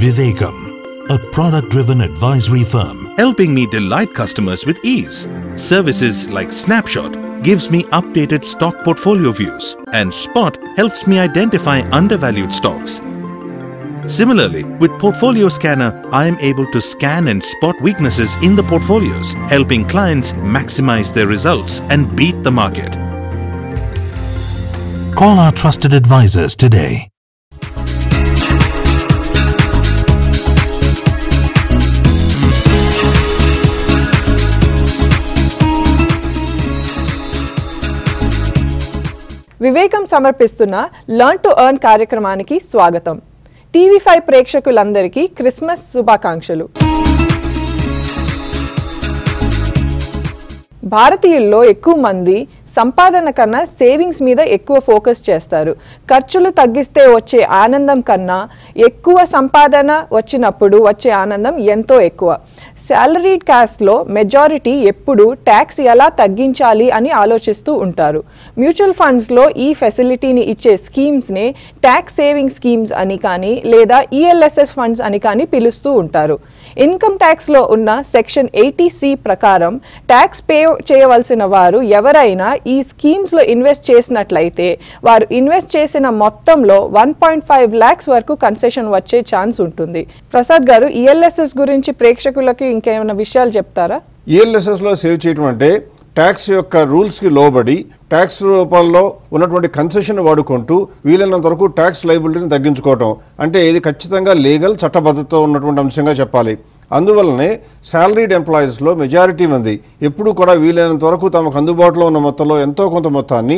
Vivekam, a product-driven advisory firm, helping me delight customers with ease. Services like Snapshot gives me updated stock portfolio views, and Spot helps me identify undervalued stocks. Similarly, with Portfolio Scanner, I am able to scan and spot weaknesses in the portfolios, helping clients maximize their results and beat the market. Call our trusted advisors today. వివేకం సమర్పిస్తున్న learn to earn కార్యక్రమానికి స్వాగతం. TV5 ప్రేక్షకులందరికీ Christmas శుభాకాంక్షలు. భారతీయుల్లో ఎక్కువ మంది సంపాదన కన్నా సేవింగ్స్ మీద ఎక్కువ ఫోకస్ చేస్తారు. ఖర్చులు తగ్గిస్తే వచ్చే ఆనందం కన్నా ఎక్కువ సంపాదన వచ్చినప్పుడు వచ్చే ఆనందం ఎంతో ఎక్కువ. సాలరీడ్ కాస్ట్లో మెజారిటీ ఎప్పుడు ట్యాక్స్ ఎలా తగ్గించాలి అని ఆలోచిస్తూ ఉంటారు. మ్యూచువల్ ఫండ్స్లో ఈ ఫెసిలిటీని ఇచ్చే స్కీమ్స్ని ట్యాక్స్ సేవింగ్ స్కీమ్స్ అని కానీ లేదా ఈఎల్ఎస్ఎస్ ఫండ్స్ అని కానీ పిలుస్తూ ఉంటారు. ఇన్కమ్ ట్యాక్స్లో ఉన్న సెక్షన్ 80C ప్రకారం ట్యాక్స్ పే చేయవలసిన వారు ఎవరైనా ఈ స్కీమ్స్లో ఇన్వెస్ట్ చేసినట్లయితే వారు ఇన్వెస్ట్ చేసిన మొత్తంలో 1.5 lakhs వరకు కన్సెషన్ వచ్చే ఛాన్స్ ఉంటుంది. ప్రసాద్ గారు, ఈఎల్ఎస్ఎస్ గురించి ప్రేక్షకులకి ఇంకేమైనా విషయాలు చెప్తారా? ఈఎల్ఎస్ఎస్లో సేవ్ చేయడం అంటే ట్యాక్స్ యొక్క రూల్స్కి లోబడి ట్యాక్స్ రూపంలో ఉన్నటువంటి కన్సెషన్ వాడుకుంటూ వీలైనంత వరకు ట్యాక్స్ లైబిలిటీని తగ్గించుకోవటం అంటే ఇది ఖచ్చితంగా లీగల్ చట్టబద్ధతతో ఉన్నటువంటి అంశంగా చెప్పాలి. అందువల్లనే శాలరీడ్ ఎంప్లాయీస్లో మెజారిటీ మంది ఎప్పుడు కూడా వీలైనంత వరకు తమకు అందుబాటులో ఉన్న మొత్తంలో ఎంతో కొంత మొత్తాన్ని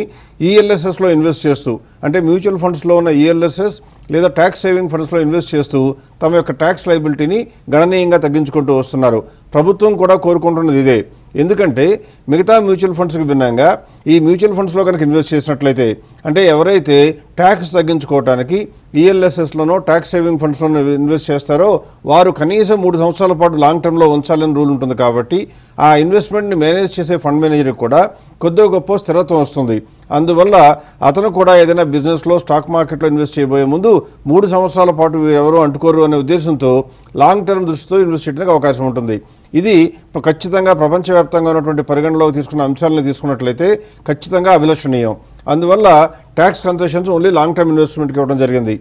ఈఎల్ఎస్ఎస్లో ఇన్వెస్ట్ చేస్తూ అంటే మ్యూచువల్ ఫండ్స్లో ఉన్న ఈఎల్ఎస్ఎస్ లేదా ట్యాక్స్ సేవింగ్ ఫండ్స్లో ఇన్వెస్ట్ చేస్తూ తమ యొక్క ట్యాక్స్ లైబిలిటీని గణనీయంగా తగ్గించుకుంటూ వస్తున్నారు. ప్రభుత్వం కూడా కోరుకుంటున్నది ఇదే. ఎందుకంటే మిగతా మ్యూచువల్ ఫండ్స్కి భిన్నంగా ఈ మ్యూచువల్ ఫండ్స్లో కనుక ఇన్వెస్ట్ చేసినట్లయితే అంటే ఎవరైతే ట్యాక్స్ తగ్గించుకోవడానికి ఈఎల్ఎస్ఎస్లోనో ట్యాక్స్ సేవింగ్ ఫండ్స్లోనో ఇన్వెస్ట్ చేస్తారో వారు కనీసం 3 సంవత్సరాల పాటు లాంగ్ టర్మ్లో ఉంచాలని రూల్ ఉంటుంది. కాబట్టి ఆ ఇన్వెస్ట్మెంట్ని మేనేజ్ చేసే ఫండ్ మేనేజర్కి కూడా కొద్దిగా గొప్ప స్థిరత్వం వస్తుంది. అందువల్ల అతను కూడా ఏదైనా బిజినెస్లో స్టాక్ మార్కెట్లో ఇన్వెస్ట్ చేయబోయే ముందు 3 సంవత్సరాల పాటు వీరెవరూ అంటుకోరు అనే ఉద్దేశంతో లాంగ్ టర్మ్ దృష్టితో ఇన్వెస్ట్ చేయడానికి అవకాశం ఉంటుంది. ఇది ఖచ్చితంగా ప్రపంచవ్యాప్తంగా ఉన్నటువంటి పరిగణలోకి తీసుకున్న అంశాలను తీసుకున్నట్లయితే ఖచ్చితంగా అభిలషణీయం. అందువల్ల tax concessions only long term ఇన్వెస్ట్మెంట్కి ఇవ్వడం జరిగింది.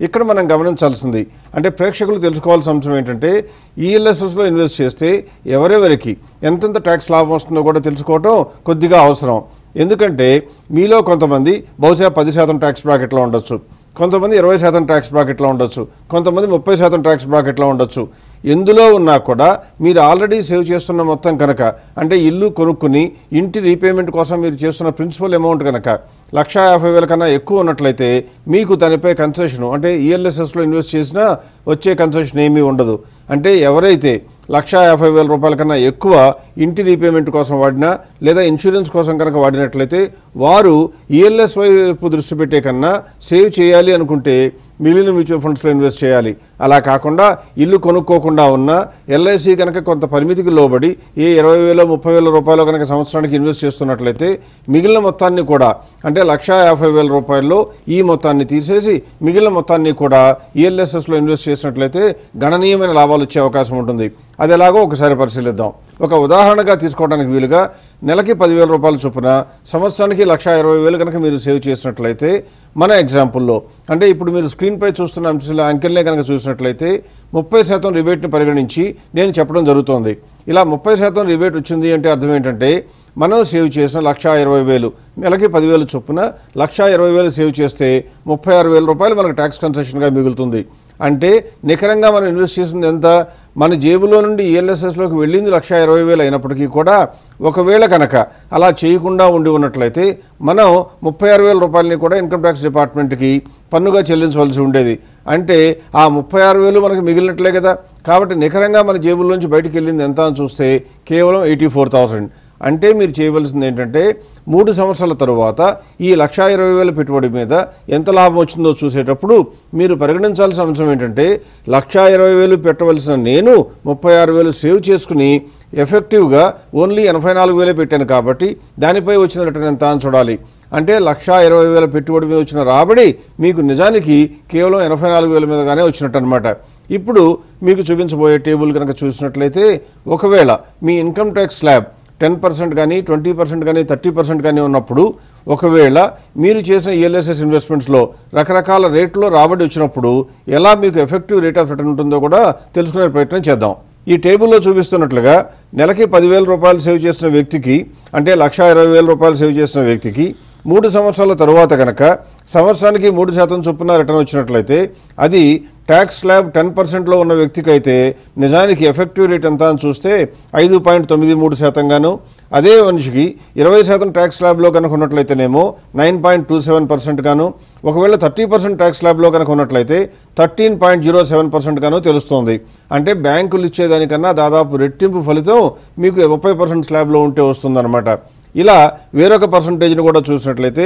ఇక్కడ మనం గమనించాల్సింది అంటే ప్రేక్షకులు తెలుసుకోవాల్సిన అంశం ఏంటంటే ఈఎల్ఎస్ఎస్లో ఇన్వెస్ట్ చేస్తే ఎవరెవరికి ఎంతెంత ట్యాక్స్ లాభం వస్తుందో కూడా తెలుసుకోవటం కొద్దిగా అవసరం. ఎందుకంటే మీలో కొంతమంది బహుశా 10% ట్యాక్స్ బ్రాకెట్లో ఉండొచ్చు, కొంతమంది 20% ట్యాక్స్ బ్రాకెట్లో ఉండొచ్చు, కొంతమంది 30% ట్యాక్స్ బ్రాకెట్లో ఉండొచ్చు. ఎందులో ఉన్నా కూడా మీరు ఆల్రెడీ సేవ్ చేస్తున్న మొత్తం కనుక అంటే ఇల్లు కొనుక్కుని ఇంటి రీపేమెంట్ కోసం మీరు చేస్తున్న ప్రిన్సిపల్ అమౌంట్ కనుక 1,50,000 కన్నా ఎక్కువ ఉన్నట్లయితే మీకు దానిపై కన్సెషన్ అంటే ఈఎల్ఎస్ఎస్లో ఇన్వెస్ట్ చేసినా వచ్చే కన్సెషన్ ఏమీ ఉండదు. అంటే ఎవరైతే 1,50,000 రూపాయల కన్నా ఎక్కువ ఇంటి రీపేమెంట్ కోసం వాడినా లేదా ఇన్సూరెన్స్ కోసం కనుక వాడినట్లయితే వారు ఈఎల్ఎస్ వైపు దృష్టి పెట్టే కన్నా సేవ్ చేయాలి అనుకుంటే మిగిలిన మ్యూచువల్ ఫండ్స్లో ఇన్వెస్ట్ చేయాలి. అలా కాకుండా ఇల్లు కొనుక్కోకుండా ఉన్న ఎల్ఐసి కనుక కొంత పరిమితికి లోబడి ఏ 20,000 30,000 రూపాయలు కనుక సంవత్సరానికి ఇన్వెస్ట్ చేస్తున్నట్లయితే మిగిలిన మొత్తాన్ని కూడా అంటే 1,50,000 రూపాయల్లో ఈ మొత్తాన్ని తీసేసి మిగిలిన మొత్తాన్ని కూడా ఈఎల్ఎస్ఎస్లో ఇన్వెస్ట్ చేసినట్లయితే గణనీయమైన లాభాలు వచ్చే అవకాశం ఉంటుంది. అది ఎలాగో ఒకసారి పరిశీలిద్దాం. ఒక ఉదాహరణగా తీసుకోవడానికి వీలుగా నెలకి 10,000 రూపాయల చొప్పున సంవత్సరానికి 1,20,000 కనుక మీరు సేవ్ చేసినట్లయితే మన ఎగ్జాంపుల్లో అంటే ఇప్పుడు మీరు స్క్రీన్పై చూస్తున్న అంకెల్నే కనుక చూసినట్లయితే 30% రిబేట్ని పరిగణించి నేను చెప్పడం జరుగుతోంది. ఇలా 30% రిబేట్ వచ్చింది అంటే అర్థం ఏంటంటే మనం సేవ్ చేసిన 1,20,000 నెలకి 10,000 చొప్పున 1,20,000 సేవ్ చేస్తే 36,000 రూపాయలు మనకు ట్యాక్స్ కన్సెషన్గా మిగులుతుంది. అంటే నికరంగా మనం ఇన్వెస్ట్ చేసింది ఎంత మన జేబులో నుండి ఈఎల్ఎస్ఎస్లోకి వెళ్ళింది 1,20,000 అయినప్పటికీ కూడా ఒకవేళ కనుక అలా చేయకుండా ఉండి ఉన్నట్లయితే మనం 36,000 రూపాయలని కూడా ఇన్కమ్ ట్యాక్స్ డిపార్ట్మెంట్కి పన్నుగా చెల్లించవలసి ఉండేది. అంటే ఆ 36,000 మనకు మిగిలినట్లే కదా. కాబట్టి నికరంగా మన జేబుల్లోంచి బయటికి వెళ్ళింది ఎంత అని చూస్తే కేవలం 84,000. అంటే మీరు చేయవలసింది ఏంటంటే 3 సంవత్సరాల తరువాత ఈ 1,20,000 పెట్టుబడి మీద ఎంత లాభం వచ్చిందో చూసేటప్పుడు మీరు పరిగణించాల్సిన అంశం ఏంటంటే 1,20,000 పెట్టవలసిన నేను 36,000 సేవ్ చేసుకుని ఎఫెక్టివ్గా ఓన్లీ 84,000 పెట్టాను కాబట్టి దానిపై వచ్చిన రిటర్న్ ఎంత అని చూడాలి. అంటే 1,20,000 పెట్టుబడి మీద వచ్చిన రాబడి మీకు నిజానికి కేవలం 84,000 మీదగానే వచ్చినట్టు అనమాట. ఇప్పుడు మీకు చూపించబోయే టేబుల్ కనుక చూసినట్లయితే ఒకవేళ మీ ఇన్కమ్ ట్యాక్స్ స్లాబ్ 10% కానీ 20% కానీ 30% కానీ ఉన్నప్పుడు ఒకవేళ మీరు చేసిన ఈఎల్ఎస్ఎస్ ఇన్వెస్ట్మెంట్స్లో రకరకాల రేట్లో రాబడి వచ్చినప్పుడు ఎలా మీకు ఎఫెక్టివ్ రేట్ ఆఫ్ రిటర్న్ ఉంటుందో కూడా తెలుసుకునే ప్రయత్నం చేద్దాం. ఈ టేబుల్లో చూపిస్తున్నట్లుగా నెలకి 10,000 రూపాయలు సేవ్ చేసిన వ్యక్తికి అంటే 1,20,000 రూపాయలు సేవ్ చేసిన వ్యక్తికి 3 సంవత్సరాల తరువాత కనుక సంవత్సరానికి 3% చొప్పున రిటర్న్ వచ్చినట్లయితే అది ట్యాక్స్ స్లాబ్ 10%లో ఉన్న వ్యక్తికి అయితే నిజానికి ఎఫెక్టివ్ రేట్ ఎంత అని చూస్తే 5.93% గాను, అదే మనిషికి 20% ట్యాక్స్ స్లాబ్లో కనుక ఉన్నట్లయితేనేమో 9.27% గాను, ఒకవేళ 30% ట్యాక్స్ స్లాబ్లో కనుక ఉన్నట్లయితే 13.07% గాను తెలుస్తోంది. అంటే బ్యాంకులు ఇచ్చేదానికన్నా దాదాపు రెట్టింపు ఫలితం మీకు 30% స్లాబ్లో ఉంటే వస్తుందన్నమాట. ఇలా వేరొక పర్సంటేజ్ని కూడా చూసినట్లయితే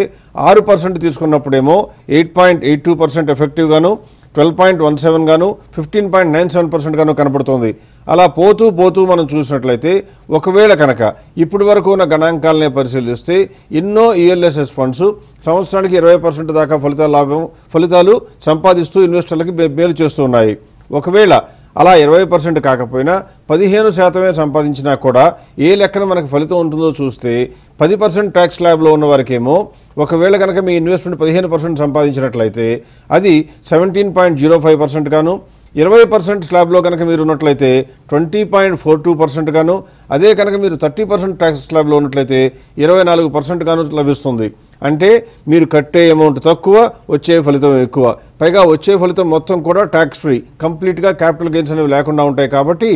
6% తీసుకున్నప్పుడేమో 8.82% ఎఫెక్టివ్ గాను, 12.17 గాను, 15.97% గాను కనపడుతోంది. అలా పోతూ మనం చూసినట్లయితే ఒకవేళ కనుక ఇప్పటి వరకు ఉన్న గణాంకాలనే పరిశీలిస్తే ఎన్నో ఈఎల్ఎస్ఎస్ ఫండ్స్ సంవత్సరానికి 20% దాకా ఫలితాలు సంపాదిస్తూ ఇన్వెస్టర్లకి మేలు చేస్తున్నాయి. ఒకవేళ అలా 20% కాకపోయినా 15% సంపాదించినా కూడా ఏ లెక్కన మనకు ఫలితం ఉంటుందో చూస్తే 10% ట్యాక్స్ స్లాబ్లో ఉన్న వారికేమో ఒకవేళ కనుక మీ ఇన్వెస్ట్మెంట్ 15% సంపాదించినట్లయితే అది 17.05% గాను, 20% స్లాబ్లో కనుక మీరు ఉన్నట్లయితే 20.42% గాను, అదే కనుక మీరు 30% ట్యాక్స్ స్లాబ్లో ఉన్నట్లయితే 24% గాను లభిస్తుంది. అంటే మీరు కట్టే అమౌంట్ తక్కువ, వచ్చే ఫలితం ఎక్కువ, పైగా వచ్చే ఫలితం మొత్తం కూడా ట్యాక్స్ ఫ్రీ, కంప్లీట్గా క్యాపిటల్ గెయిన్స్ అనేవి లేకుండా ఉంటాయి. కాబట్టి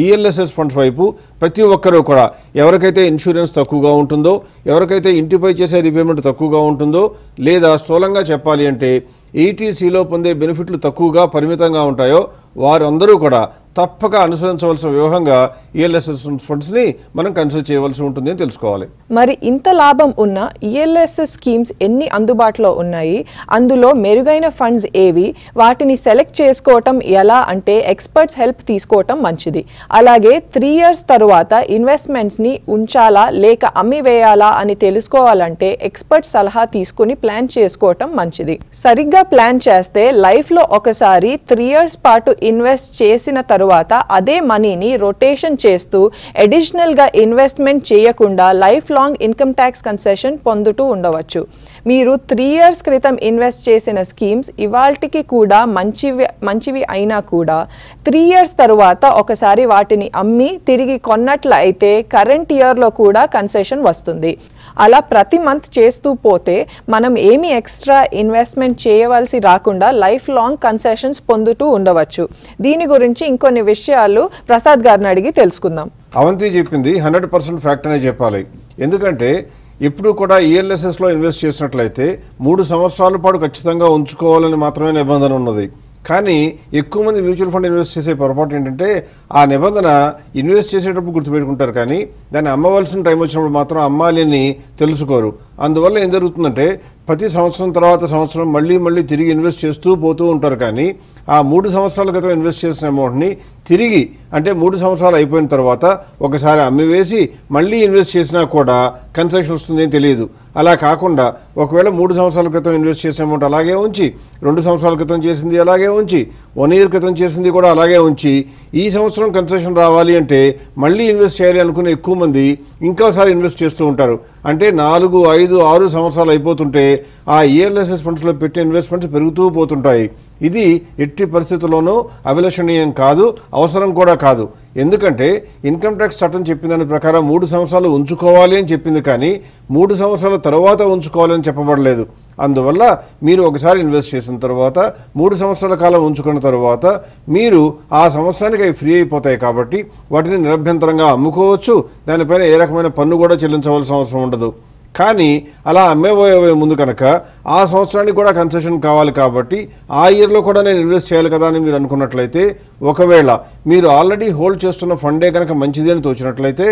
ఈఎల్ఎస్ఎస్ ఫండ్స్ వైపు ప్రతి ఒక్కరూ కూడా ఎవరికైతే ఇన్సూరెన్స్ తక్కువగా ఉంటుందో, ఎవరికైతే ఇంటిపై చేసే రీపేమెంట్ తక్కువగా ఉంటుందో, లేదా స్థూలంగా చెప్పాలి అంటే ఈటీసీలో పొందే బెనిఫిట్లు తక్కువగా పరిమితంగా ఉంటాయో వారందరూ కూడా తప్పక అనుసరించవలసిన వ్యూహంగా ఈఎల్ఎస్ఎస్ ఫండ్స్ని మనం కన్సిడర్ చేయవలసి ఉంటుంది అని తెలుసుకోవాలి. మరి ఇంత లాభం ఉన్న ఈఎల్ఎస్ఎస్ స్కీమ్స్ ఎన్ని అందుబాటులో ఉన్నాయి, అందులో మెరుగైన ఫండ్స్ ఏవి, వాటిని సెలెక్ట్ చేసుకోవటం ఎలా అంటే ఎక్స్పర్ట్స్ హెల్ప్ తీసుకోవటం మంచిది. అలాగే 3 years తరువాత ఇన్వెస్ట్మెంట్స్ని ఉంచాలా లేక అమ్మివేయాలా అని తెలుసుకోవాలంటే ఎక్స్పర్ట్ సలహా తీసుకుని ప్లాన్ చేసుకోవటం మంచిది. సరిగ్గా ప్లాన్ చేస్తే లైఫ్లో ఒకసారి 3 years పాటు ఇన్వెస్ట్ చేసిన తరువాత అదే మనీని రొటేషన్ చేస్తూ అడిషనల్గా ఇన్వెస్ట్మెంట్ చేయకుండా life long income tax concession పొందుతూ ఉండవచ్చు. మీరు 3 years క్రితం ఇన్వెస్ట్ చేసిన స్కీమ్స్ ఇవాల్టికి కూడా మంచివి అయినా కూడా 3 years తరువాత ఒకసారి వాటిని అమ్మి తిరిగి కొన్నట్లు అయితే కరెంట్ ఇయర్లో కూడా కన్సెషన్ వస్తుంది. అలా ప్రతి మంత్ చేస్తూ పోతే మనం ఏమి ఎక్స్ట్రా ఇన్వెస్ట్మెంట్ చేయవలసి రాకుండా లైఫ్ లాంగ్ కన్సెషన్స్ పొందుతూ ఉండవచ్చు. దీని గురించి ఇంకొన్ని విషయాలు ప్రసాద్ గారిని అడిగి తెలుసుకుందాం. అవంతి చెప్పింది 100% ఫ్యాక్ట్ అనే చెప్పాలి. ఎందుకంటే ఎప్పుడు కూడా ఈఎల్ఎస్ఎస్లో ఇన్వెస్ట్ చేసినట్లయితే 3 సంవత్సరాల పాటు ఖచ్చితంగా ఉంచుకోవాలని మాత్రమే నిబంధన ఉన్నది. కానీ ఎక్కువ మంది మ్యూచువల్ ఫండ్ ఇన్వెస్ట్ చేసే పొరపాటు ఏంటంటే ఆ నిబంధన ఇన్వెస్ట్ చేసేటప్పుడు గుర్తుపెట్టుకుంటారు, కానీ దాన్ని అమ్మవలసిన టైం వచ్చినప్పుడు మాత్రం అమ్మాలి అని తెలుసుకోరు. అందువల్ల ఏం జరుగుతుందంటే ప్రతి సంవత్సరం తర్వాత సంవత్సరం మళ్ళీ తిరిగి ఇన్వెస్ట్ చేస్తూ పోతూ ఉంటారు. కానీ ఆ 3 సంవత్సరాల క్రితం ఇన్వెస్ట్ చేసిన అమౌంట్ని తిరిగి అంటే 3 సంవత్సరాలు అయిపోయిన తర్వాత ఒకసారి అమ్మివేసి మళ్ళీ ఇన్వెస్ట్ చేసినా కూడా కన్సెషన్ వస్తుంది అని తెలియదు. అలా కాకుండా ఒకవేళ 3 సంవత్సరాల క్రితం ఇన్వెస్ట్ చేసిన అమౌంట్ అలాగే ఉంచి, 2 సంవత్సరాల క్రితం చేసింది అలాగే ఉంచి, 1 year క్రితం చేసింది కూడా అలాగే ఉంచి, ఈ సంవత్సరం కన్సెషన్ రావాలి అంటే మళ్ళీ ఇన్వెస్ట్ చేయాలి అనుకునే ఎక్కువ మంది ఇంకోసారి ఇన్వెస్ట్ చేస్తూ ఉంటారు. అంటే 4, 5, 6 సంవత్సరాలు అయిపోతుంటే ఆ ఈఎల్ఎస్ఎస్ ఫండ్స్లో పెట్టే ఇన్వెస్ట్మెంట్స్ పెరుగుతూ పోతుంటాయి. ఇది ఎట్టి పరిస్థితుల్లోనూ అభిలషణీయం కాదు, అవసరం కూడా కాదు. ఎందుకంటే ఇన్కమ్ ట్యాక్స్ చట్టం చెప్పిన దాని ప్రకారం 3 సంవత్సరాలు ఉంచుకోవాలి అని చెప్పింది, కానీ 3 సంవత్సరాల తర్వాత ఉంచుకోవాలని చెప్పబడలేదు. అందువల్ల మీరు ఒకసారి ఇన్వెస్ట్ చేసిన తర్వాత 3 సంవత్సరాల కాలం ఉంచుకున్న తర్వాత మీరు ఆ సంవత్సరానికి అవి ఫ్రీ అయిపోతాయి. కాబట్టి వాటిని నిరభ్యంతరంగా అమ్ముకోవచ్చు, దానిపైన ఏ రకమైన పన్ను కూడా చెల్లించవలసిన అవసరం ఉండదు. కానీ అలా అమ్మేబోయే ముందు కనుక ఆ సంవత్సరానికి కూడా కన్సెషన్ కావాలి, కాబట్టి ఆ ఇయర్లో కూడా నేను ఇన్వెస్ట్ చేయాలి కదా అని మీరు అనుకున్నట్లయితే, ఒకవేళ మీరు ఆల్రెడీ హోల్డ్ చేస్తున్న ఫండే కనుక మంచిది అని తోచినట్లయితే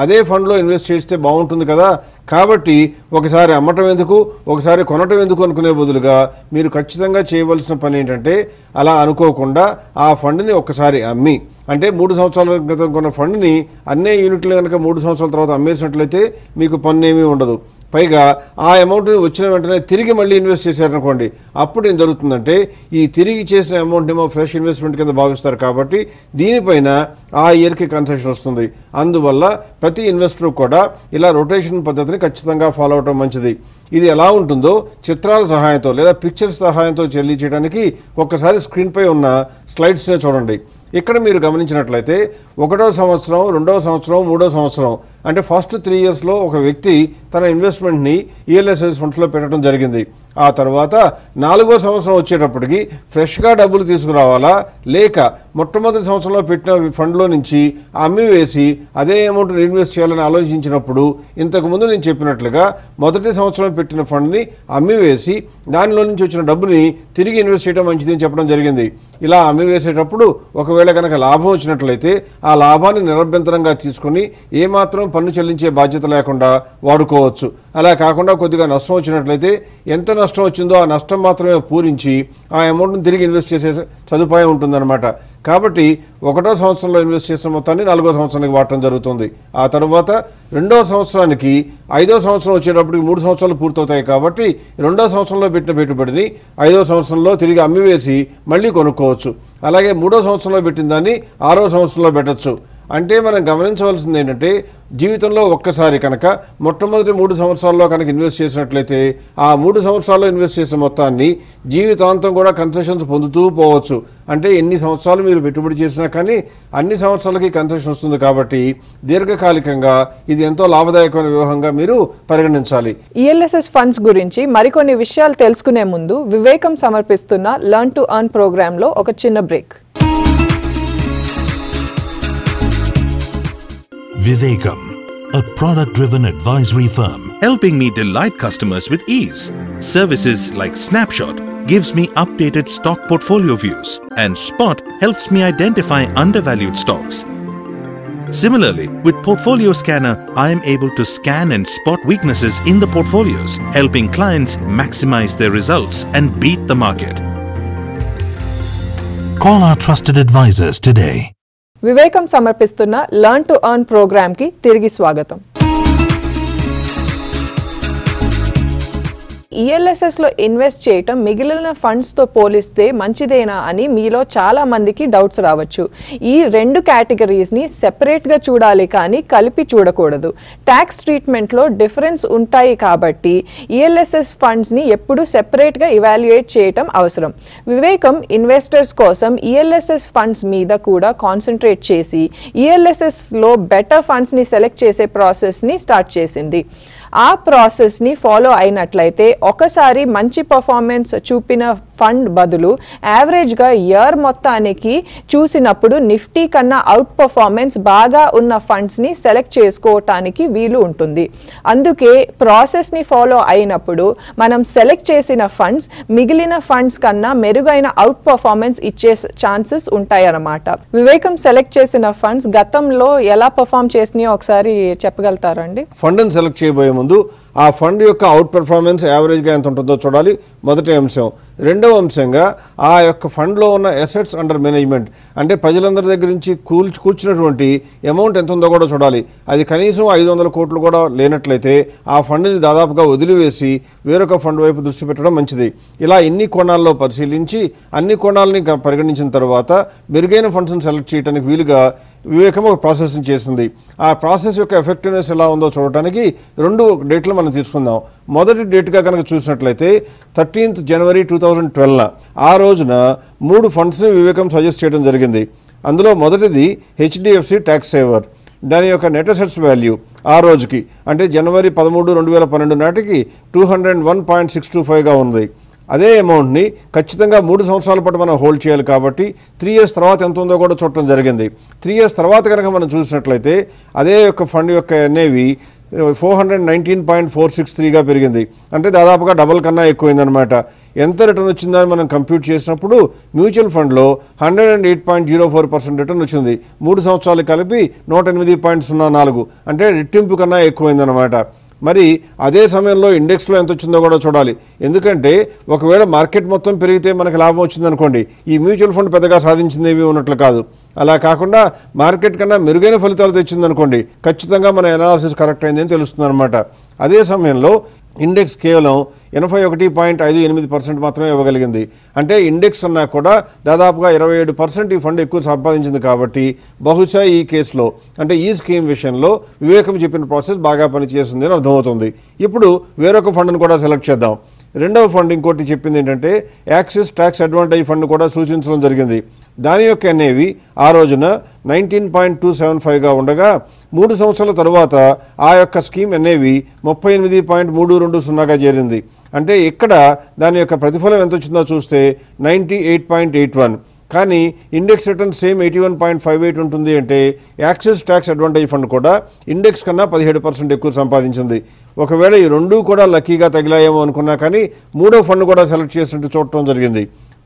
అదే ఫండ్లో ఇన్వెస్ట్ చేస్తే బాగుంటుంది కదా. కాబట్టి ఒకసారి అమ్మటం ఎందుకు, ఒకసారి కొనటం ఎందుకు అనుకునే బదులుగా మీరు ఖచ్చితంగా చేయవలసిన పని ఏంటంటే అలా అనుకోకుండా ఆ ఫండ్ని ఒకసారి అమ్మి, అంటే 3 సంవత్సరాల క్రితం కొన్న ఫండ్ని అన్నే యూనిట్లు కనుక 3 సంవత్సరాల తర్వాత అమ్మేసినట్లయితే మీకు పన్ను ఏమీ ఉండదు. పైగా ఆ అమౌంట్ వచ్చిన వెంటనే తిరిగి మళ్ళీ ఇన్వెస్ట్ చేశారనుకోండి, అప్పుడు ఏం జరుగుతుందంటే ఈ తిరిగి చేసిన అమౌంట్ ఏమో ఫ్రెష్ ఇన్వెస్ట్మెంట్ కింద భావిస్తారు కాబట్టి దీనిపైన ఆ ఇయర్కి కన్సెషన్ వస్తుంది. అందువల్ల ప్రతి ఇన్వెస్టర్ కూడా ఇలా రొటేషన్ పద్ధతిని ఖచ్చితంగా ఫాలో అవటం మంచిది. ఇది ఎలా ఉంటుందో చిత్రాల సహాయంతో లేదా పిక్చర్స్ సహాయంతో చెల్లించడానికి ఒక్కసారి స్క్రీన్పై ఉన్న స్లైడ్స్నే చూడండి. ఇక్కడ మీరు గమనించినట్లయితే 1వ సంవత్సరం, 2వ సంవత్సరం, 3వ సంవత్సరం అంటే ఫస్ట్ 3 ఇయర్స్లో ఒక వ్యక్తి తన ఇన్వెస్ట్మెంట్ని ఈఎల్ఎస్ఎస్ ఫండ్స్లో పెట్టడం జరిగింది. ఆ తర్వాత 4వ సంవత్సరం వచ్చేటప్పటికి ఫ్రెష్గా డబ్బులు తీసుకురావాలా లేక మొట్టమొదటి సంవత్సరంలో పెట్టిన ఫండ్లో నుంచి అమ్మివేసి అదే అమౌంట్ ఇన్వెస్ట్ చేయాలని ఆలోచించినప్పుడు ఇంతకుముందు నేను చెప్పినట్లుగా మొదటి సంవత్సరం పెట్టిన ఫండ్ని అమ్మివేసి దానిలో నుంచి వచ్చిన డబ్బుని తిరిగి ఇన్వెస్ట్ చేయడం మంచిది అని చెప్పడం జరిగింది. ఇలా అమ్మివేసేటప్పుడు ఒకవేళ కనుక లాభం వచ్చినట్లయితే ఆ లాభాన్ని నిరభ్యంతరంగా తీసుకుని ఏమాత్రం పన్ను చెల్లించే బాధ్యత లేకుండా వాడుకోవచ్చు. అలా కాకుండా కొద్దిగా నష్టం వచ్చినట్లయితే ఎంత నష్టం వచ్చిందో ఆ నష్టం మాత్రమే పూరించి ఆ అమౌంట్ని తిరిగి ఇన్వెస్ట్ చేసే సదుపాయం ఉంటుందన్నమాట. కాబట్టి 1వ సంవత్సరంలో ఇన్వెస్ట్ చేసిన మొత్తాన్ని 4వ సంవత్సరానికి వాడటం జరుగుతుంది. ఆ తర్వాత 2వ సంవత్సరానికి 5వ సంవత్సరం వచ్చేటప్పటికి 3 సంవత్సరాలు పూర్తవుతాయి కాబట్టి 2వ సంవత్సరంలో పెట్టిన పెట్టుబడిని 5వ సంవత్సరంలో తిరిగి అమ్మివేసి మళ్ళీ కొనుక్కోవచ్చు. అలాగే 3వ సంవత్సరంలో పెట్టిన దాన్ని 6వ సంవత్సరంలో పెట్టచ్చు. అంటే మనం గమనించవలసింది ఏంటంటే జీవితంలో ఒక్కసారి కనుక మొట్టమొదటి 3 సంవత్సరాల్లో కనుక ఇన్వెస్ట్ చేసినట్లయితే ఆ 3 సంవత్సరాల్లో ఇన్వెస్ట్ చేసిన మొత్తాన్ని జీవితాంతం కూడా కన్సెషన్స్ పొందుతూ పోవచ్చు. అంటే ఎన్ని సంవత్సరాలు మీరు పెట్టుబడి చేసినా కానీ అన్ని సంవత్సరాలకి కన్సెషన్ వస్తుంది. కాబట్టి దీర్ఘకాలికంగా ఇది ఎంతో లాభదాయకమైన వ్యూహంగా మీరు పరిగణించాలి. ఈఎల్ఎస్ఎస్ ఫండ్స్ గురించి మరికొన్ని విషయాలు తెలుసుకునే ముందు వివేకం సమర్పిస్తున్న లర్న్ టు ఎర్న్ ప్రోగ్రాంలో ఒక చిన్న break. Vivekam, a product-driven advisory firm, helping me delight customers with ease. Services like Snapshot gives me updated stock portfolio views, and Spot helps me identify undervalued stocks. Similarly, with Portfolio Scanner, I am able to scan and spot weaknesses in the portfolios, helping clients maximize their results and beat the market. call our trusted advisors today. వివేకం సమర్పిస్తున్న learn to earn ప్రోగ్రామ్కి తిరిగి స్వాగతం. ఈఎల్ఎస్ఎస్లో invest చేయటం మిగిలిన ఫండ్స్తో పోలిస్తే మంచిదేనా అని మీలో చాలా మందికి డౌట్స్ రావచ్చు. ఈ 2 కేటగిరీస్ని సెపరేట్గా చూడాలి కానీ కలిపి చూడకూడదు. ట్యాక్స్ ట్రీట్మెంట్లో డిఫరెన్స్ ఉంటాయి కాబట్టి ఈఎల్ఎస్ఎస్ ఫండ్స్ని ఎప్పుడు సెపరేట్గా ఇవాల్యుయేట్ చేయటం అవసరం. వివేకం ఇన్వెస్టర్స్ కోసం ఈఎల్ఎస్ఎస్ ఫండ్స్ మీద కూడా కాన్సన్ట్రేట్ చేసి ఈఎల్ఎస్ఎస్లో బెటర్ ఫండ్స్ని సెలెక్ట్ చేసే ప్రాసెస్ని స్టార్ట్ చేసింది. ఆ ప్రాసెస్ని ఫాలో అయినట్లయితే ఒకసారి మంచి పర్ఫార్మెన్స్ చూపిన ఫండ్ బదులు యావరేజ్గా ఇయర్ మొత్తానికి చూసినప్పుడు నిఫ్టీ కన్నా అవుట్ పర్ఫార్మెన్స్ బాగా ఉన్న ఫండ్స్ని సెలెక్ట్ చేసుకోవటానికి వీలు ఉంటుంది. అందుకే ప్రాసెస్ని ఫాలో అయినప్పుడు మనం సెలెక్ట్ చేసిన ఫండ్స్ మిగిలిన ఫండ్స్ కన్నా మెరుగైన అవుట్ పర్ఫార్మెన్స్ ఇచ్చే ఛాన్సెస్ ఉంటాయన్నమాట. వివేకం సెలెక్ట్ చేసిన ఫండ్స్ గతంలో ఎలా పర్ఫార్మ్ చేసినాయో ఒకసారి చెప్పగలుగుతారండి? ఫండ్ని సెలెక్ట్ చేయబోయే ముందు ఆ ఫండ్ యొక్క అవుట్ పెర్ఫార్మెన్స్ యావరేజ్గా ఎంత ఉంటుందో చూడాలి, మొదటి అంశం. రెండవ అంశంగా ఆ యొక్క ఫండ్లో ఉన్న అసెట్స్ అండర్ మేనేజ్మెంట్ అంటే ప్రజలందరి దగ్గర నుంచి కూర్చున్నటువంటి అమౌంట్ ఎంత ఉందో కూడా చూడాలి. అది కనీసం 500 కోట్లు కూడా లేనట్లయితే ఆ ఫండ్ని దాదాపుగా వదిలివేసి వేరొక ఫండ్ వైపు దృష్టి పెట్టడం మంచిది. ఇలా ఇన్ని కోణాల్లో పరిశీలించి అన్ని కోణాలని పరిగణించిన తర్వాత మెరుగైన ఫండ్స్ని సెలెక్ట్ చేయడానికి వీలుగా వివేకం ఒక ప్రాసెస్ని చేసింది. ఆ ప్రాసెస్ యొక్క ఎఫెక్టివ్నెస్ ఎలా ఉందో చూడటానికి 2 డేట్లు మనం తీసుకుందాం. మొదటి డేట్గా కనుక చూసినట్లయితే 13th January 2012 ఆ రోజున 3 ఫండ్స్ని వివేకం సజెస్ట్ చేయడం జరిగింది. అందులో మొదటిది HDFC ట్యాక్స్ సేవర్. దాని యొక్క నెట్ అసెట్స్ వాల్యూ ఆ రోజుకి అంటే January 13, 2012 నాటికి 201.625గా ఉంది. అదే అమౌంట్ని ఖచ్చితంగా 3 సంవత్సరాల పాటు మనం హోల్డ్ చేయాలి కాబట్టి 3 years తర్వాత ఎంత ఉందో కూడా చూడటం జరిగింది. 3 years తర్వాత కనుక మనం చూసినట్లయితే అదే యొక్క ఫండ్ యొక్క ఎన్ఏవి 419.463గా పెరిగింది. అంటే దాదాపుగా డబల్ కన్నా ఎక్కువైందనమాట. ఎంత రిటర్న్ వచ్చిందని మనం కంప్యూట్ చేసినప్పుడు మ్యూచువల్ ఫండ్లో 108.04% రిటర్న్ వచ్చింది. 3 సంవత్సరాలు కలిపి 108.04 అంటే రెట్టింపు కన్నా ఎక్కువైందనమాట. మరి అదే సమయంలో ఇండెక్స్లో ఎంత వచ్చిందో కూడా చూడాలి. ఎందుకంటే ఒకవేళ మార్కెట్ మొత్తం పెరిగితే మనకు లాభం వచ్చిందనుకోండి, ఈ మ్యూచువల్ ఫండ్ పెద్దగా సాధించిందేమీ ఉన్నట్లు కాదు. అలా కాకుండా మార్కెట్ కన్నా మెరుగైన ఫలితాలు తెచ్చిందనుకోండి, ఖచ్చితంగా మన అనాలిసిస్ కరెక్ట్ అయిందని తెలుస్తుంది అనమాట. అదే సమయంలో ఇండెక్స్ కేవలం 81.58% మాత్రమే ఇవ్వగలిగింది. అంటే ఇండెక్స్ అన్నా కూడా దాదాపుగా 27% ఈ ఫండ్ ఎక్కువ సంపాదించింది. కాబట్టి బహుశా ఈ కేసులో అంటే ఈ స్కీమ్ విషయంలో వివేకం చెప్పిన ప్రాసెస్ బాగా పనిచేస్తుంది అని అర్థమవుతుంది. ఇప్పుడు వేరొక ఫండ్ను కూడా సెలెక్ట్ చేద్దాం. రెండవ ఫండ్ ఇంకోటి చెప్పింది ఏంటంటే యాక్సిస్ ట్యాక్స్ అడ్వాంటేజ్ ఫండ్ కూడా సూచించడం జరిగింది. దాని యొక్క ఎన్ఏవి ఆ రోజున 19.275గా ఉండగా 3 సంవత్సరాల తరువాత ఆ యొక్క స్కీమ్ ఎన్ఏవి 38.320గా చేరింది. అంటే ఇక్కడ దాని యొక్క ప్రతిఫలం ఎంత వచ్చిందో చూస్తే 98.81. కానీ ఇండెక్స్ రిటర్న్ సేమ్ 81.58 ఉంటుంది. అంటే యాక్సిస్ ట్యాక్స్ అడ్వాంటేజ్ ఫండ్ కూడా ఇండెక్స్ కన్నా 17% ఎక్కువ సంపాదించింది. ఒకవేళ ఈ రెండూ కూడా లక్కీగా తగిలాయేమో అనుకున్నా కానీ మూడో ఫండ్ కూడా సెలెక్ట్ చేసినట్టు చూడటం జరిగింది.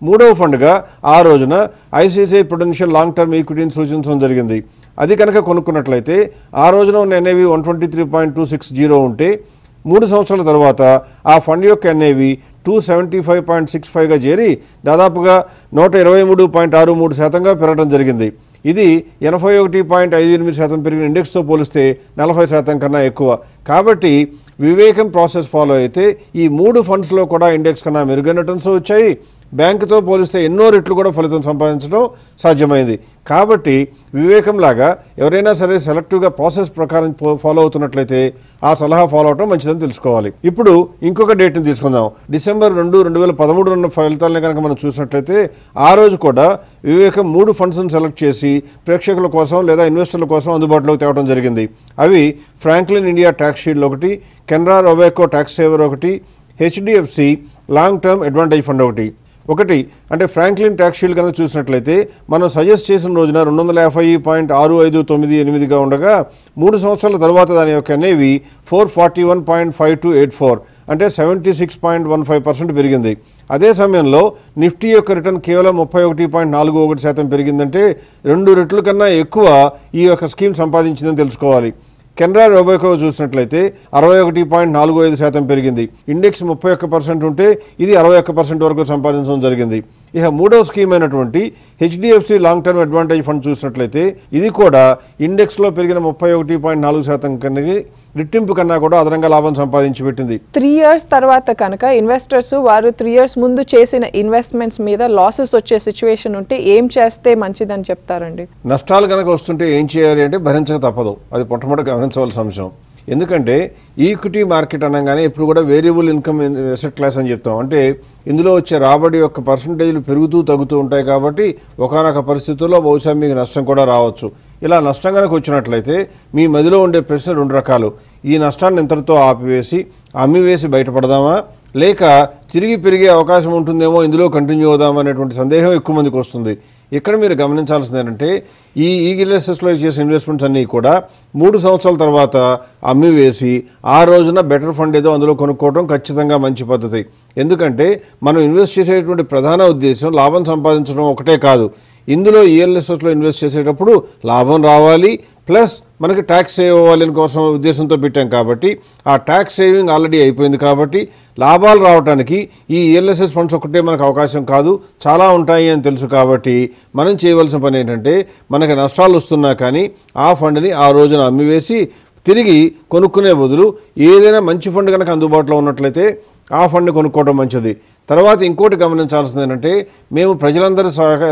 మూడవ ఫండ్గా ఆ రోజున ఐసిఐసిఐ ప్రుడెన్షియల్ లాంగ్ టర్మ్ ఈక్విటీని సూచించడం జరిగింది. అది కనుక కొనుక్కున్నట్లయితే ఆ రోజున ఉన్న ఎన్ఏవి 123.260 ఉంటే 3 సంవత్సరాల తర్వాత ఆ ఫండ్ యొక్క ఎన్ఏవి 275.65గా చేరి దాదాపుగా 123.63%గా పెరగడం జరిగింది. ఇది 81.58% పెరిగిన ఇండెక్స్తో పోలిస్తే 40% కన్నా ఎక్కువ. కాబట్టి వివేకం ప్రాసెస్ ఫాలో అయితే ఈ 3 ఫండ్స్లో కూడా ఇండెక్స్ కన్నా మెరుగైన రిటర్న్స్ వచ్చాయి. బ్యాంకుతో పోలిస్తే ఎన్నో రెట్లు కూడా ఫలితం సంపాదించడం సాధ్యమైంది. కాబట్టి వివేకం లాగా ఎవరైనా సరే సెలెక్టివ్గా ప్రాసెస్ ప్రకారం ఫాలో అవుతున్నట్లయితే ఆ సలహా ఫాలో అవడం మంచిదని తెలుసుకోవాలి. ఇప్పుడు ఇంకొక డేట్ని తీసుకుందాం. డిసెంబర్ 2, 2013 ఉన్న ఫలితాలను కనుక మనం చూసినట్లయితే ఆ రోజు కూడా వివేకం 3 ఫండ్స్ను సెలెక్ట్ చేసి ప్రేక్షకుల కోసం లేదా ఇన్వెస్టర్ల కోసం అందుబాటులోకి తేవడం జరిగింది. అవి ఫ్రాంక్లిన్ ఇండియా ట్యాక్స్ షీల్డ్ ఒకటి, కెనరా రోబేకో ట్యాక్స్ సేవర్ ఒకటి, HDFC long term advantage fund ఒకటి. అంటే ఫ్రాంక్లిన్ ట్యాక్స్ షీల్డ్ కనుక చూసినట్లయితే మనం సజెస్ట్ చేసిన రోజున 250.6598గా ఉండగా 3 సంవత్సరాల తర్వాత దాని యొక్క ఎన్ఏవి 441.5284 అంటే 76.15% పెరిగింది. అదే సమయంలో నిఫ్టీ యొక్క రిటర్న్ కేవలం 31.41% పెరిగిందంటే 2 రెట్ల కన్నా ఎక్కువ ఈ యొక్క స్కీమ్ సంపాదించిందని తెలుసుకోవాలి. కెనరా రోబేకో చూసినట్లయితే 61.45% పెరిగింది. ఇండెక్స్ 31% ఉంటే ఇది 61% వరకు సంపాదించడం జరిగింది. ఇక మూడవ స్కీమ్ అయినటువంటి HDFC long term advantage fund చూసినట్లయితే ఇది కూడా ఇండెక్స్లో పెరిగిన 31.4% కన్నా రెట్టింపు కన్నా కూడా అదనంగా లాభం సంపాదించి పెట్టింది. 3 years తర్వాత కనుక ఇన్వెస్టర్స్ వారు 3 years ముందు చేసిన ఇన్వెస్ట్మెంట్స్ మీద లాసెస్ వచ్చే సిచ్యువేషన్ ఉంటే ఏం చేస్తే మంచిదని చెప్తారండి? నష్టాలు కనుక వస్తుంటే ఏం చేయాలి అంటే భరించక తప్పదు. అది మొట్టమొదటి గమనించవలసిన అంశం. ఎందుకంటే ఈక్విటీ మార్కెట్ అనగానే ఇప్పుడు కూడా వేరియబుల్ ఇన్కమ్ అసెట్ క్లాస్ అని చెప్తాం. అంటే ఇందులో వచ్చే రాబడి యొక్క పర్సంటేజ్లు పెరుగుతూ తగ్గుతూ ఉంటాయి. కాబట్టి ఒకానొక పరిస్థితుల్లో బహుశా మీకు నష్టం కూడా రావచ్చు. ఇలా నష్టం కనుక వచ్చినట్లయితే మీ మదిలో ఉండే ప్రశ్న 2 రకాలు. ఈ నష్టాన్ని ఇంతటితో ఆపివేసి అమ్మివేసి బయటపడదామా, లేక తిరిగి పెరిగే అవకాశం ఉంటుందేమో ఇందులో కంటిన్యూ అవుదామా అనేటువంటి సందేహం ఎక్కువ మందికి వస్తుంది. ఇక్కడ మీరు గమనించాల్సింది ఏంటంటే ఈ ఈగిలెసెస్లో చేసే ఇన్వెస్ట్మెంట్స్ అన్నీ కూడా 3 సంవత్సరాల తర్వాత అమ్మివేసి ఆ రోజున బెటర్ ఫండ్ ఏదో అందులో కొనుక్కోవడం ఖచ్చితంగా మంచి పద్ధతి. ఎందుకంటే మనం ఇన్వెస్ట్ చేసేటువంటి ప్రధాన ఉద్దేశం లాభం సంపాదించడం ఒకటే కాదు. ఇందులో ఈఎల్ఎస్ఎస్లో ఇన్వెస్ట్ చేసేటప్పుడు లాభం రావాలి, ప్లస్ మనకి ట్యాక్స్ సేవ్ అవ్వాలని కోసం ఉద్దేశంతో పెట్టాం. కాబట్టి ఆ ట్యాక్స్ సేవింగ్ ఆల్రెడీ అయిపోయింది. కాబట్టి లాభాలు రావడానికి ఈ ఈఎల్ఎస్ఎస్ ఫండ్స్ ఒకటే మనకు అవకాశం కాదు, చాలా ఉంటాయి అని తెలుసు. కాబట్టి మనం చేయవలసిన పని ఏంటంటే మనకి నష్టాలు వస్తున్నా కానీ ఆ ఫండ్ని ఆ రోజున అమ్మివేసి తిరిగి కొనుక్కునే బదులు ఏదైనా మంచి ఫండ్ కనుక అందుబాటులో ఉన్నట్లయితే ఆ ఫండ్ని కొనుక్కోవడం మంచిది. తర్వాత ఇంకోటి గమనించాల్సింది ఏంటంటే మేము ప్రజలందరి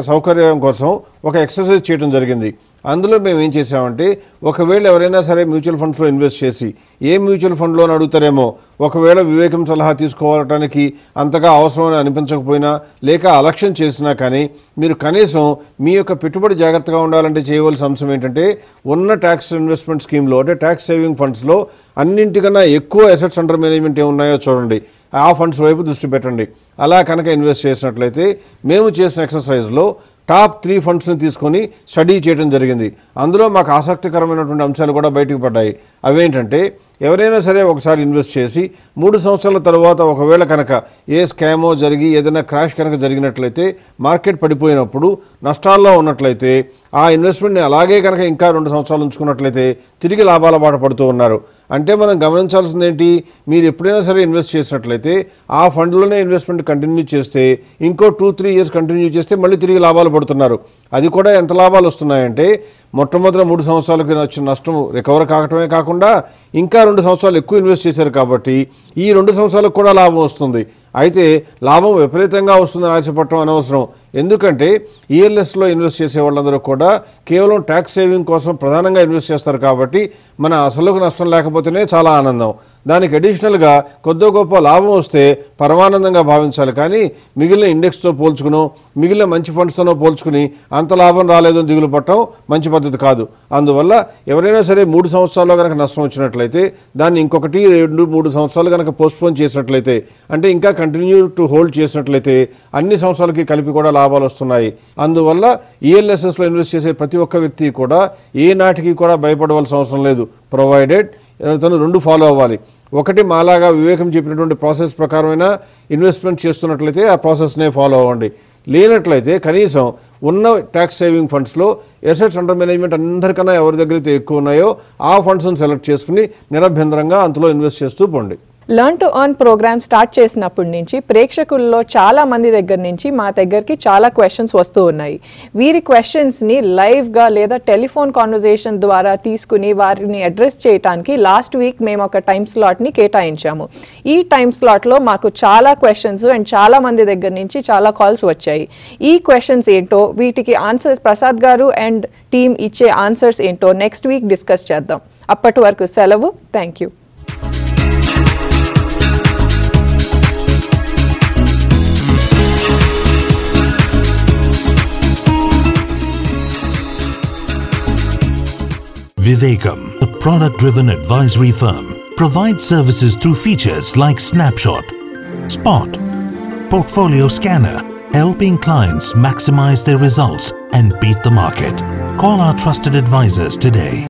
సౌకర్యం కోసం ఒక ఎక్సర్సైజ్ చేయడం జరిగింది. అందులో మేము ఏం చేసామంటే ఒకవేళ ఎవరైనా సరే మ్యూచువల్ ఫండ్స్లో ఇన్వెస్ట్ చేసి ఏ మ్యూచువల్ ఫండ్లో అని అడుగుతారేమో, ఒకవేళ వివేకం సలహా తీసుకోవడానికి అంతగా అవసరమని అనిపించకపోయినా లేక అలక్ష్యం చేసినా కానీ మీరు కనీసం మీ యొక్క పెట్టుబడి జాగ్రత్తగా ఉండాలంటే చేయవలసిన అంశం ఏంటంటే ఉన్న ట్యాక్స్ ఇన్వెస్ట్మెంట్ స్కీమ్లో అంటే ట్యాక్స్ సేవింగ్ ఫండ్స్లో అన్నింటికన్నా ఎక్కువ అసెట్స్ అండర్ మేనేజ్మెంట్ ఏమున్నాయో చూడండి, ఆ ఫండ్స్ వైపు దృష్టి పెట్టండి. అలా కనుక ఇన్వెస్ట్ చేసినట్లయితే మేము చేసిన ఎక్సర్సైజ్లో టాప్ 3 ఫండ్స్ని తీసుకొని స్టడీ చేయడం జరిగింది. అందులో మాకు ఆసక్తికరమైనటువంటి అంశాలు కూడా బయటకు పడ్డాయి. అవేంటంటే ఎవరైనా సరే ఒకసారి ఇన్వెస్ట్ చేసి 3 సంవత్సరాల తర్వాత ఒకవేళ కనుక ఏ స్కామో జరిగి ఏదైనా క్రాష్ కనుక జరిగినట్లయితే మార్కెట్ పడిపోయినప్పుడు నష్టాల్లో ఉన్నట్లయితే ఆ ఇన్వెస్ట్మెంట్ని అలాగే కనుక ఇంకా 2 సంవత్సరాలు ఉంచుకున్నట్లయితే తిరిగి లాభాల బాట పడుతూ ఉన్నారు. అంటే మనం గమనించాల్సింది ఏంటి, మీరు ఎప్పుడైనా సరే ఇన్వెస్ట్ చేసినట్లయితే ఆ ఫండ్లోనే ఇన్వెస్ట్మెంట్ కంటిన్యూ చేస్తే ఇంకో 2-3 years కంటిన్యూ చేస్తే మళ్ళీ తిరిగి లాభాలు పడుతున్నారు. అది కూడా ఎంత లాభాలు వస్తున్నాయంటే మొట్టమొదటి 3 సంవత్సరాలకి వచ్చిన నష్టం రికవర్ కావటమే కాకుండా ఇంకా 2 సంవత్సరాలు ఎక్కువ ఇన్వెస్ట్ చేశారు కాబట్టి ఈ 2 సంవత్సరాలకు కూడా లాభం వస్తుంది. అయితే లాభం విపరీతంగా వస్తుందని ఆశపడటం అనవసరం. ఎందుకంటే ఈఎల్ఎస్లో ఇన్వెస్ట్ చేసే వాళ్ళందరూ కూడా కేవలం ట్యాక్స్ సేవింగ్ కోసం ప్రధానంగా ఇన్వెస్ట్ చేస్తారు కాబట్టి మన అసలుకు నష్టం లేకపోతేనే చాలా ఆనందం. దానికి అడిషనల్గా కొద్ది గొప్ప లాభం వస్తే పరమానందంగా భావించాలి. కానీ మిగిలిన ఇండెక్స్తో పోల్చుకునో మిగిలిన మంచి ఫండ్స్తోనో పోల్చుకుని అంత లాభం రాలేదని దిగులు పట్టడం మంచి పద్ధతి కాదు. అందువల్ల ఎవరైనా సరే 3 సంవత్సరాల్లో కనుక నష్టం వచ్చినట్లయితే దాన్ని ఇంకొకటి 2-3 సంవత్సరాలు కనుక పోస్ట్పోన్ చేసినట్లయితే అంటే ఇంకా కంటిన్యూ టు హోల్డ్ చేసినట్లయితే అన్ని సంవత్సరాలకి కలిపి కూడా లాభాలు వస్తున్నాయి. అందువల్ల ఈఎల్ఎస్ఎస్లో ఇన్వెస్ట్ చేసే ప్రతి ఒక్క వ్యక్తి కూడా ఏ నాటికి కూడా భయపడవలసిన అవసరం లేదు. ప్రొవైడెడ్ తను 2 ఫాలో అవ్వాలి. ఒకటి మాలాగా వివేకం చెప్పినటువంటి ప్రాసెస్ ప్రకారమైన ఇన్వెస్ట్మెంట్ చేస్తున్నట్లయితే ఆ ప్రాసెస్నే ఫాలో అవ్వండి. లేనట్లయితే కనీసం ఉన్న ట్యాక్స్ సేవింగ్ ఫండ్స్లో అసెట్స్ అండర్ మేనేజ్మెంట్ అందరికన్నా ఎవరి దగ్గర అయితే ఎక్కువ ఉన్నాయో ఆ ఫండ్స్ని సెలెక్ట్ చేసుకుని నిరభ్యంతరంగా అందులో ఇన్వెస్ట్ చేస్తూ పోండి. Learn to earn program start చేసినప్పటి నుంచి ప్రేక్షకుల్లో చాలా మంది దగ్గర నుంచి మా దగ్గరికి చాలా క్వశ్చన్స్ వస్తూ ఉన్నాయి. వీరి క్వశ్చన్స్ని లైవ్గా లేదా టెలిఫోన్ కాన్వర్జేషన్ ద్వారా తీసుకుని వారిని అడ్రస్ చేయడానికి లాస్ట్ వీక్ మేము ఒక టైం స్లాట్ని కేటాయించాము. ఈ టైం స్లాట్లో మాకు చాలా క్వశ్చన్స్ అండ్ చాలా మంది దగ్గర నుంచి చాలా కాల్స్ వచ్చాయి. ఈ క్వశ్చన్స్ ఏంటో వీటికి ఆన్సర్స్ ప్రసాద్ గారు అండ్ టీమ్ ఇచ్చే ఆన్సర్స్ ఏంటో నెక్స్ట్ వీక్ డిస్కస్ చేద్దాం. అప్పటి వరకు సెలవు. Thank you. Vivekam, a product-driven advisory firm, provides services through features like Snapshot, Spot, Portfolio Scanner, helping clients maximize their results and beat the market. Call our trusted advisors today.